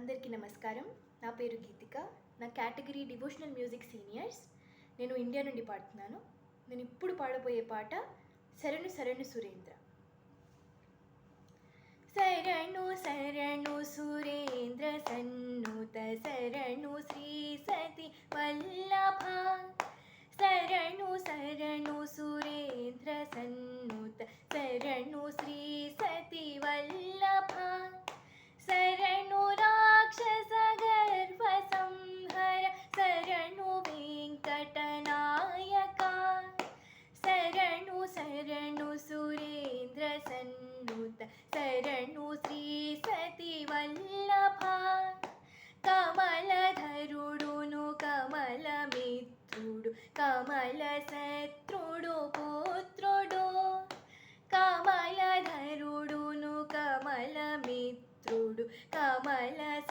అందరికీ నమస్కారం. నా పేరు గీతిక. నా కేటగిరీ డివోషనల్ మ్యూజిక్ సీనియర్స్. నేను ఇండియా నుండి పాడుతున్నాను. నేను ఇప్పుడు పాడబోయే పాట శరణు శరణు సురేంద్ర. శరణు శరణు సురేంద్ర సన్నుత శరణు శ్రీ సతి వల్లభ. శరణు శరణు సురేంద్ర సన్నుత శరణు శ్రీ సతి వల్లభ. శరణు రాక్షస గర్వ సంహర శరణు వెంకటనాయక. శరణు శరణు సురేంద్ర సన్నుత శరణు శ్రీ సతి వల్లభ. కమలధరుడును కమల మిత్రుడు కమల శత్రుడు పుత్రుడు. కమలధరుడును కమల మిత్రుడు కమల